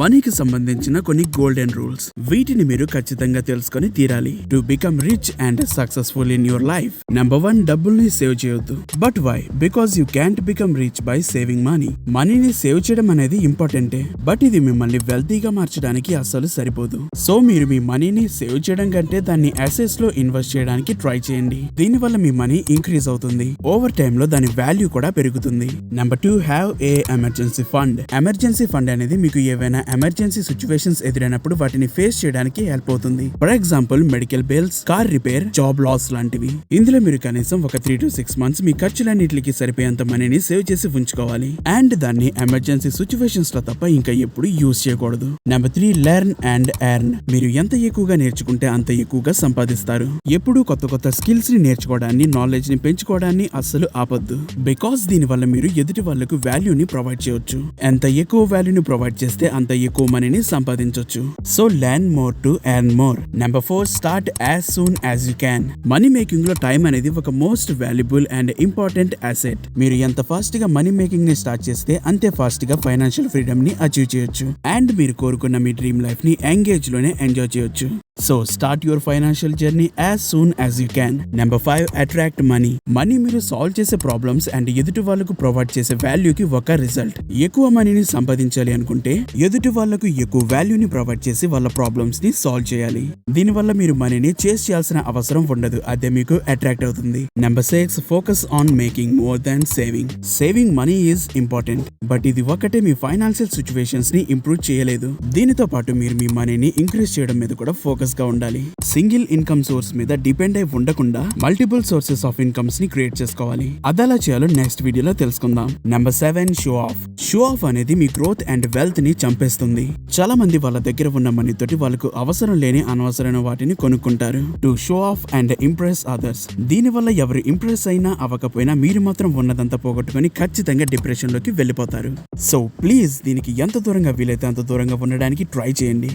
మనీకి సంబంధించిన కొన్ని గోల్డెన్ రూల్స్. వీటిని మీరు ఖచ్చితంగా తెలుసుకొని తీరాలి to become rich and successful in your life. Number 1, డబ్బుల్ని సేవ్ చేయొద్దు. But why? Because you can't become rich by saving money. మనీని సేవ్ చేయడం అనేది ఇంపార్టెంటే, బట్ ఇది మిమ్మల్ని వెల్తీగా మార్చడానికి అస్సలు సరిపోదు. సో మీరు మీ మనీని సేవ్ చేయడం కంటే దాన్ని అసెట్స్ లో ఇన్వెస్ట్ చేయడానికి ట్రై చేయండి. దీనివల్ల మీ మనీ ఇంక్రీజ్ అవుతుంది. ఓవర్ టైమ్ లో దాని వాల్యూ కూడా పెరుగుతుంది. Number 2, have a emergency fund. Emergency fund అనేది మీకు ఏవైనా ఎమర్జెన్సీ సిచ్యువేషన్స్ ఎదురైనప్పుడు వాటిని ఫేస్ చేయడానికి హెల్ప్ అవుతుంది. For example medical bills, car repair, job loss లాంటివి. ఇందులో మీరు కనీసం ఒక 3 to 6 months మీ ఖర్చులన్నిటికి సరిపోయేంత మనీని సేవ్ చేసి ఉంచుకోవాలి. అండ్ దాన్ని ఎమర్జెన్సీ సిచ్యువేషన్స్ లో తప్ప ఇంకా ఎప్పుడు యూజ్ చేయకూడదు. Number 3, learn and earn. మీరు ఎంత ఎక్కువగా నేర్చుకుంటే అంత ఎక్కువగా సంపాదిస్తారు. ఎప్పుడూ కొత్త కొత్త స్కిల్స్ ని నేర్చుకోవడాన్ని, నాలెడ్జ్ ని పెంచుకోవడాన్ని అస్సలు ఆపొద్దు. బికాస్ దీని వల్ల మీరు ఎదుటి వాళ్లకు వాల్యూని ప్రొవైడ్ చేయొచ్చు. ఎంత ఎక్కువ వాల్యూని ప్రొవైడ్ చేస్తే అంత ఎక్కువ మనీని సంపాదించొచ్చు. So learn more to earn more. Number 4, start as soon as you can. Money making లో టైం అనేది ఒక most valuable and important asset. మీరు ఎంత ఫాస్ట్ గా మనీ మేకింగ్ ని స్టార్ట్ చేస్తే అంతే ఫాస్ట్ గా ఫైనాన్షియల్ ఫ్రీడమ్ ని అచీవ్ చేయొచ్చు. అండ్ మీరు కోరుకున్న మీ డ్రీమ్ లైఫ్ ని ఎంగేజ్ లోనే ఎంజాయ్ చేయొచ్చు. So start your financial journey as soon as you can. Number 5, attract money. Money మీరు సాల్వ్ చేసే ప్రాబ్లమ్స్ అండ్ ఎదుటి వాళ్ళకు ప్రొవైడ్ చేసే వాల్యూకి ఒక రిజల్ట్. ఎక్కువ మనీని సంపాదించాలి అనుకుంటే ఎదుటి వాళ్ళకు ఎక్కువ వాల్యూని ప్రొవైడ్ చేసి వాళ్ళ ప్రాబ్లమ్స్ ని సాల్వ్ చేయాలి. దీనివల్ల మీరు మనీని చేస్ చేయాల్సిన అవసరం ఉండదు. అదే మీకు అట్రాక్ట్ అవుతుంది. Number 6, focus on making more than saving. Saving money is important, but ఇది ఒకటే మీ ఫైనాన్షియల్ సిచ్యువేషన్స్ ని ఇంప్రూవ్ చేయలేదు. దీనితో పాటు మీరు మీ మనీని ఇంక్రీజ్ చేయడం మీద కూడా ఫోకస్ గా ఉండాలి. సింగిల్ ఇన్కమ్ సోర్స్ మీద డిపెండ్ అయి ఉండకుండా మల్టిపుల్ సోర్సెస్ ఆఫ్ ఇన్కమ్స్ ని క్రియేట్ చేసుకోవాలి. అదలా చేయాలో నెక్స్ట్ వీడియోలో తెలుసుకుందాం. Number 7, show off. Show off అనేది మీ గ్రోత్ అండ్ వెల్త్ ని చంపేస్తుంది. చాలా మంది వాళ్ళ దగ్గర ఉన్న మనీ తోటి వాళ్ళకు అవసరం లేని అనవసరమైన వాటిని కొనుక్కుంటారు to show off and impress others. దీని వల్ల ఎవరు ఇంప్రెస్ అయినా అవ్వకపోయినా మీరు మాత్రం ఉన్నదంతా పోగొట్టుకుని ఖచ్చితంగా డిప్రెషన్ లోకి వెళ్ళిపోతారు. సో ప్లీజ్ దీనికి ఎంత దూరంగా వీలైతే అంత దూరంగా ఉండడానికి ట్రై చేయండి.